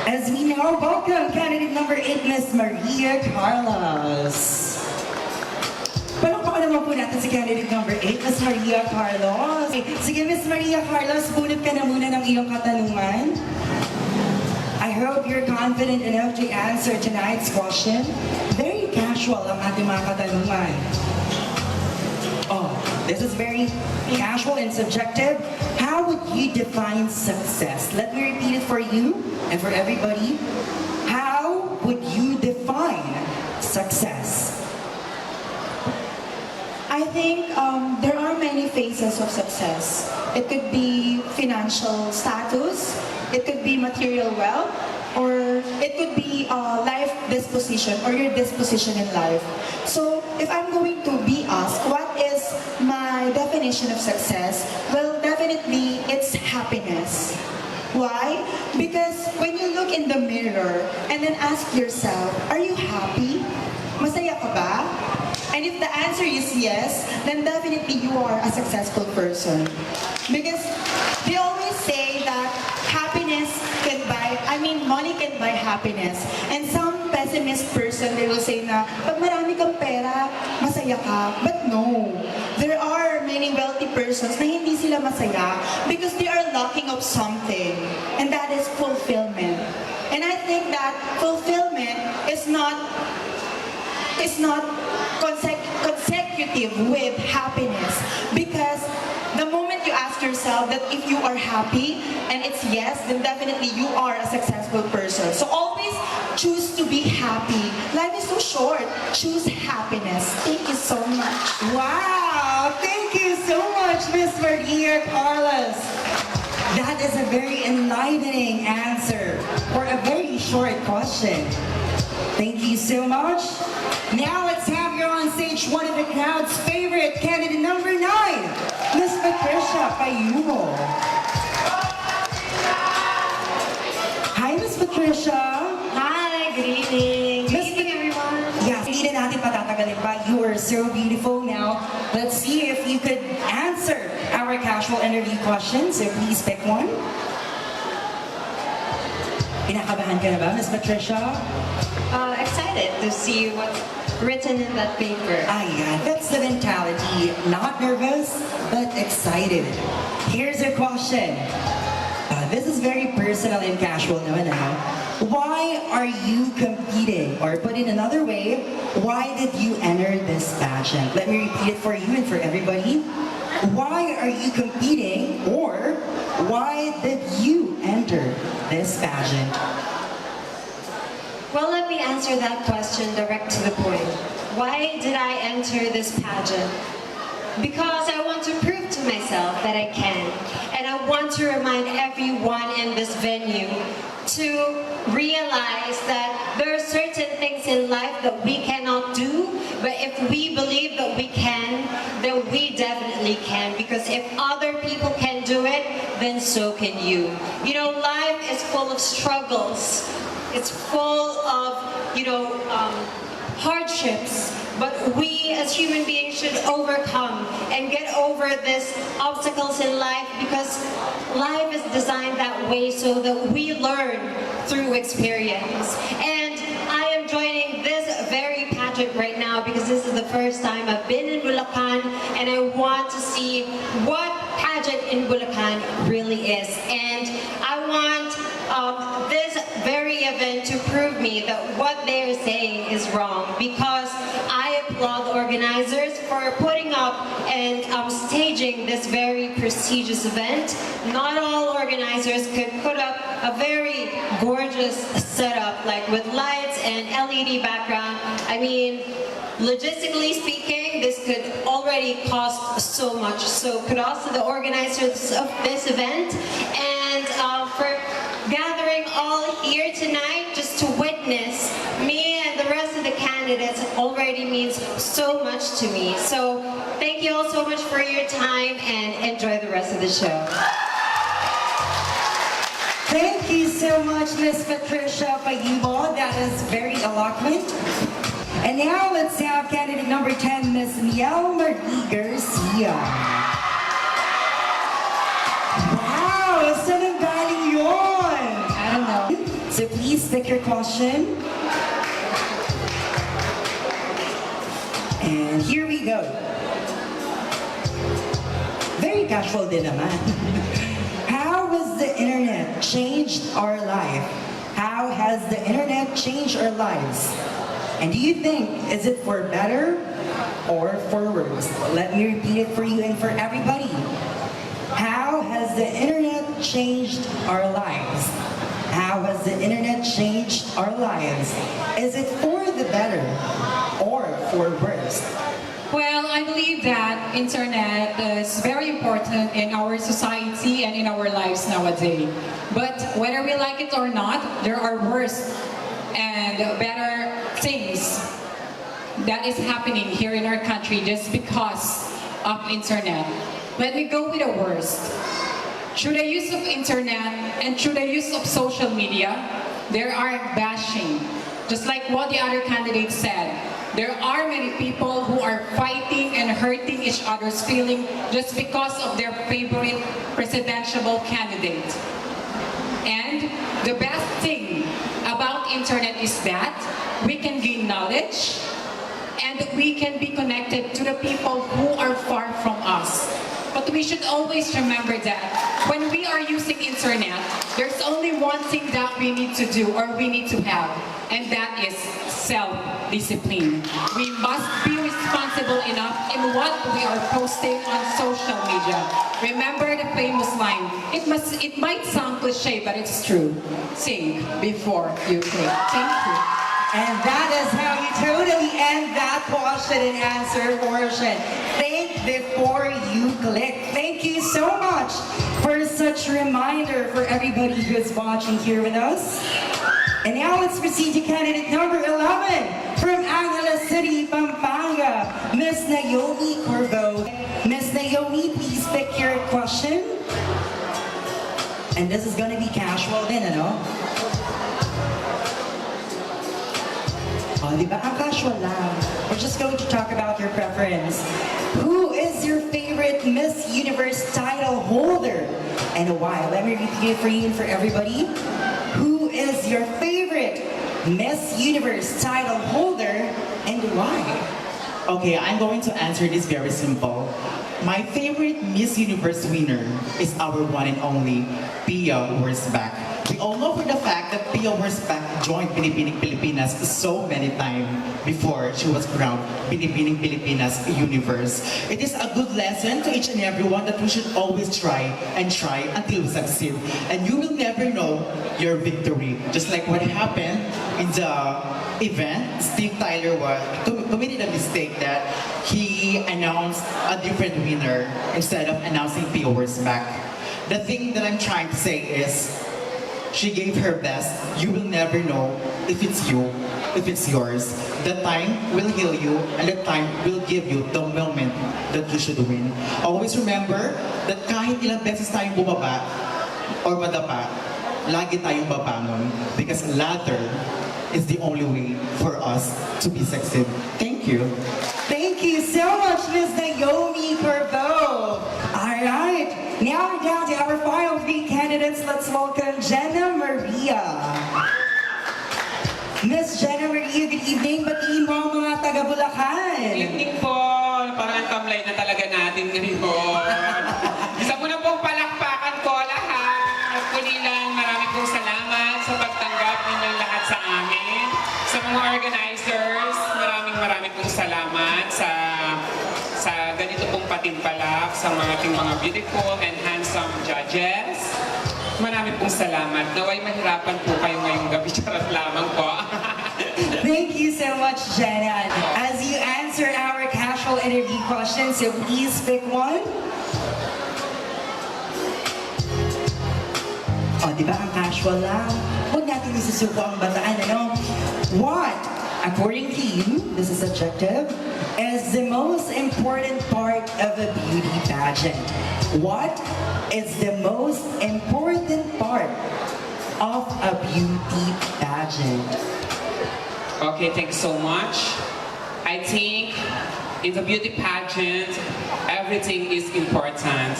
As we now welcome candidate number 8, Miss Maria Carlos. Palakpakan naman po natin si candidate number 8, Miss Maria Carlos. Sige, Miss Maria Carlos, bunot ka na muna ng iyong katanungan. I hope you're confident enough to answer tonight's question. Very casual ang ating mga katanungan. Oh, this is very casual and subjective. How would you define success? Let me repeat it for you and for everybody. How would you define success? I think there are many phases of success. It could be financial status, it could be material wealth, or it could be life disposition or your disposition in life. So if I'm going to be asked what is my definition of success, well, definitely it's happiness. Why? Because when you look in the mirror and then ask yourself, are you happy? Masaya ka ba? And if the answer is yes, then definitely you are a successful person. Because they always say that money can buy happiness. And some pessimist person, they will say na, pag marami kang pera, masaya ka. But no, there are many wealthy persons na hindi sila masaya because they are lacking of something. And that is fulfillment. And I think that fulfillment is not consecutive with happiness, because the moment you ask yourself that if you are happy and it's yes, then definitely you are a successful person. So always choose to be happy. Life is so short. Choose happiness. Thank you so much. Wow! Thank you so much, Miss Maria Carlos. That is a very enlightening answer for a very short question. Thank you so much. Now let's have here on stage one of the crowd's favorite, candidate number 9, Miss Patricia Payumo. Hi, Miss Patricia. Hi, good evening. Good evening, everyone. Yes, hindi na natin patatagalin pa. You are so beautiful. Now, let's see if you could answer our casual interview questions. So please pick one. Kinakabahan ka na ba, Miss Patricia? Excited to see what's written in that paper. Yeah, that's the mentality. Not nervous, but excited. Here's a question. This is very personal and casual naman now. Why are you competing? Or put it another way, why did you enter this pageant? Let me repeat it for you and for everybody. Why are you competing, or why did you enter this pageant? Well, let me answer that question direct to the point. Why did I enter this pageant? Because I want to prove to myself that I can. And I want to remind everyone in this venue to realize that there are certain things in life that we cannot do, but if we believe that we can, then we definitely can. Because if other people can do it, then so can you. You know, life is full of struggles. It's full of, hardships. But we as human beings should overcome and get over these obstacles in life, because life is designed that way so that we learn through experience. And I am joining this very pageant right now because this is the first time I've been in Bulacan, and I want to see what pageant in Bulacan really is. And I want this very event to prove me that what they're saying is wrong, because I applaud the organizers for putting up and staging this very prestigious event. Not all organizers could put up a very gorgeous setup, like with lights and LED background. I mean, logistically speaking, this could already cost so much. So kudos to the organizers of this event, and for gathering all here tonight just to witness me and the rest of the candidates already means so much to me. So thank you all so much for your time, and enjoy the rest of the show. Thank you so much, Miss Patricia Payumo. That is very eloquent. And now let's have candidate number 10, Miss Miel Marie Garcia. Wow, saan ang galing yun? I don't know. So please pick your question. And here we go. Very casual din naman. How has the internet changed our life? How has the internet changed our lives? And do you think, is it for better or for worse? Let me repeat it for you and for everybody. How has the internet changed our lives? How has the internet changed our lives? Is it for the better or for worse? Well, I believe that internet is very important in our society and in our lives nowadays. But whether we like it or not, there are worse and better things that is happening here in our country just because of internet. Let me go with the worst. Through the use of internet and through the use of social media, there are bashing. Just like what the other candidate said, there are many people who are fighting and hurting each other's feeling just because of their favorite presidential candidate. And the best thing about internet is that we can gain knowledge and we can be connected to the people who are far from us. But we should always remember that when we are using internet, there's only one thing that we need to do or we need to have, and that is self-discipline. We must be responsible enough in what we are posting on social media. Remember the famous line, it might sound cliche, but it's true. Think before you click. Thank you. And that is how you totally end that question and answer portion. Think before you click. Thank you so much for such a reminder for everybody who's watching here with us. And now let's proceed to candidate number 11 from Angeles City, Pampanga, Miss Naomi Corvo. Miss Naomi, please pick your question. And this is gonna be casual din, ano? Oh, di ba? Ang casual lang. We're just going to talk about your preference. Who is your favorite Miss Universe title holder? And why? Let me repeat it for you and for everybody. Who is your favorite Miss Universe title holder and why? Okay, I'm going to answer this very simple. My favorite Miss Universe winner is our one and only Pia Wurzbach. We all know for the fact that Pia Wurzbach joined Binibining Pilipinas so many times before she was crowned Binibining Pilipinas Universe. It is a good lesson to each and everyone that we should always try until we succeed. And you will never know your victory. Just like what happened in the event, Steve Tyler committed a mistake that he announced a different winner instead of announcing Pia Wurzbach. The thing that I'm trying to say is, she gave her best. You will never know if it's you, if it's yours. The time will heal you, and the time will give you the moment that you should win. Always remember that kahit ilang beses tayong bumaba or madapa, lagi tayong babangon because ladder is the only way for us to be succeed. Thank you. Thank you so much, Miss Naomi Corvo. All right, now we're down to our final three candidates. Let's welcome Jenna Maria. Miss Jenna Maria, good evening. Batiin mo ang mga taga Bulacan. Good evening po. Parang tamlay na talaga natin ngayon. Isa po na pong palakpakan ko lahat. Pulilan, marami pong salamat sa pagtanggap ninyong lahat sa amin. Sa mga organizers, maraming pong salamat sa ganito pong patimpalak, sa mga ating mga beautiful and handsome judges. Maraming pong salamat. Naway mahirapan po kayo ngayong gabi. Charot lamang po. Thank you so much, Jenna. As you answer our casual interview questions, so please pick one. Oh, di ba ang casual lang? Huwag natin isusuko ang bataan, ano? What, according to you, this is subjective, is the most important part of a beauty pageant? What is the most important part of a beauty pageant? Okay, thank you so much. I think In the beauty pageant, everything is important.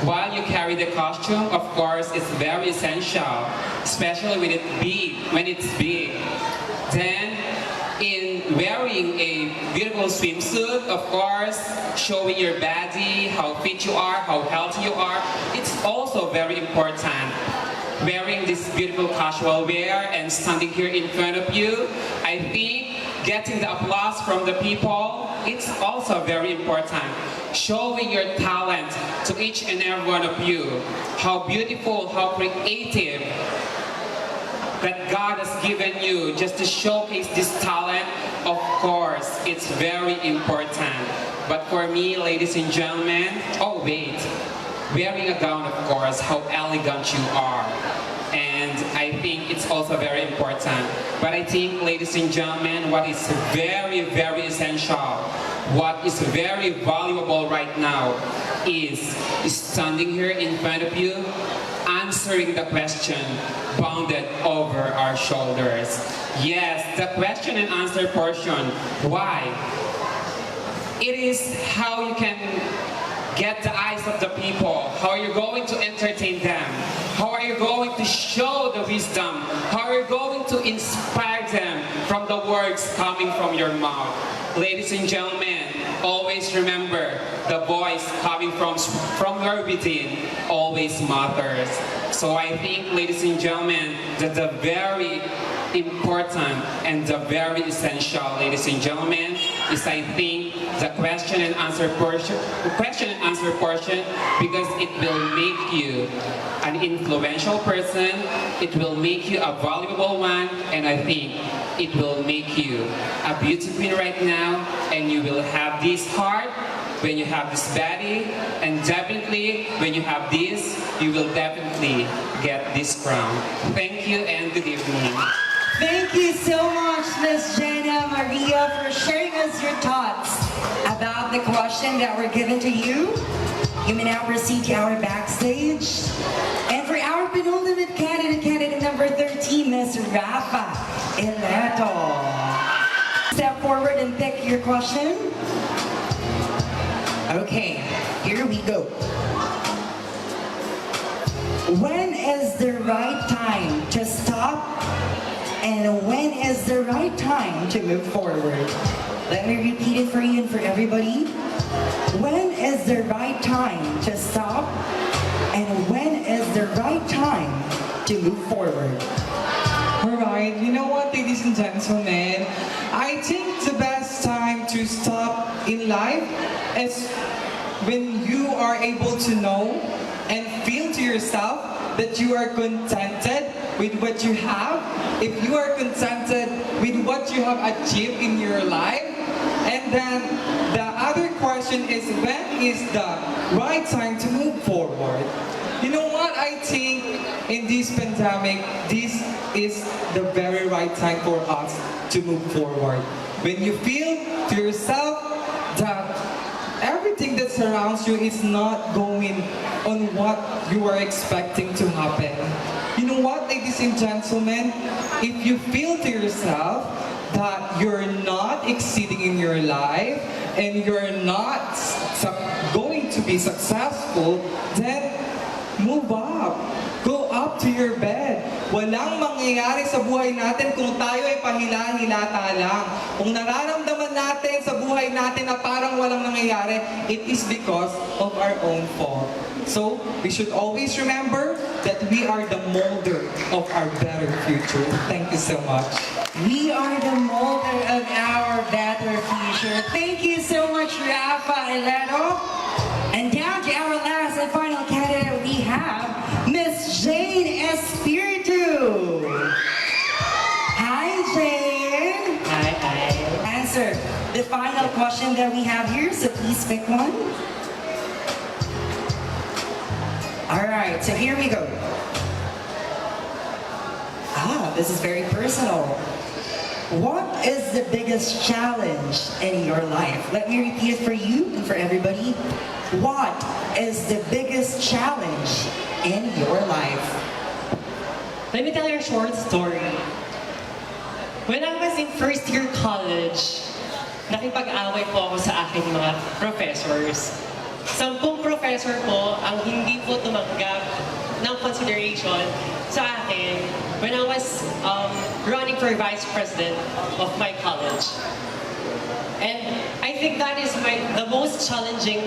While you carry the costume, of course, it's very essential, especially when it's big. Then, in wearing a beautiful swimsuit, of course, showing your body, how fit you are, how healthy you are, it's also very important. Wearing this beautiful casual wear and standing here in front of you, I think getting the applause from the people, it's also very important. Showing your talent to each and every one of you. How beautiful, how creative that God has given you just to showcase this talent. Of course, it's very important. But for me, ladies and gentlemen, oh wait, wearing a gown, of course, how elegant you are. And I think it's also very important. But I think, ladies and gentlemen, what is very, very essential, what is very valuable right now is standing here in front of you, answering the question bounded over our shoulders. Yes, the question and answer portion. Why? It is how you can get the eyes of the people, how you're going to entertain them, how are you going to show the wisdom, how are you going to inspire them from the words coming from your mouth. Ladies and gentlemen, always remember the voice coming from your within always matters. So I think, ladies and gentlemen, that the very important and the very essential, ladies and gentlemen, is I think the question and answer portion, because it will make you an influential person, it will make you a valuable one, and I think it will make you a beauty queen right now, and you will have this heart when you have this body, and definitely when you have this, you will definitely get this crown. Thank you and good evening. Thank you so much, Miss Jenna Maria, for sharing us your thoughts about the question that were given to you. You may now proceed to our backstage. And for our penultimate candidate number 13, Miss Rafa Ileto. Step forward and pick your question. Okay, here we go. When is the right time to stop? And when is the right time to move forward? Let me repeat it for you and for everybody. When is the right time to stop? And when is the right time to move forward? Alright, you know what, ladies and gentlemen? I think the best time to stop in life is when you are able to know and feel to yourself that you are contented with what you have, if you are contented with what you have achieved in your life. And then the other question is, when is the right time to move forward? You know what, I think in this pandemic, this is the very right time for us to move forward. When you feel to yourself that everything that surrounds you is not going on what you are expecting to happen. You know what, ladies and gentlemen, if you feel to yourself that you're not exceeding in your life and you're not going to be successful, then move up. Go up to your bed. Walang mangyayari sa buhay natin kung tayo ay pahila-hilata lang. Kung nararamdaman natin sa buhay natin na parang walang nangyayari, it is because of our own fault. So, we should always remember that we are the molder of our better future. Thank you so much. We are the molder of our better future. Thank you so much, Rafa Ileto. And down to our last and final candidate, we have Miss Jane Espiritu. Hi, Jane. Hi. Answer the final question that we have here, so please pick one. All right, so here we go. This is very personal. What is the biggest challenge in your life? Let me repeat it for you and for everybody. What is the biggest challenge in your life? Let me tell you a short story. When I was in first year college, nakipag-away po ako sa aking mga professors. 10 professor po ang hindi po tumanggap ng consideration sa akin when I was running for vice president of my college. And I think that is the most challenging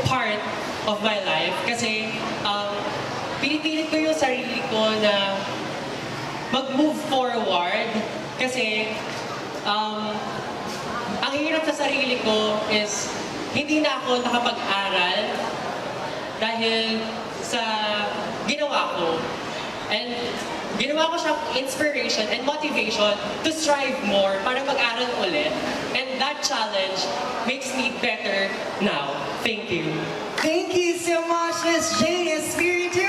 part of my life kasi pinipilit ko yung sarili ko na mag-move forward kasi ang hirap sa sarili ko is hindi na ako nakapag-aral dahil sa ginawa ko. And ginawa ko siyang inspiration and motivation to strive more para mag-aral ulit. And that challenge makes me better now. Thank you. Thank you so much, Miss Jane. Spirited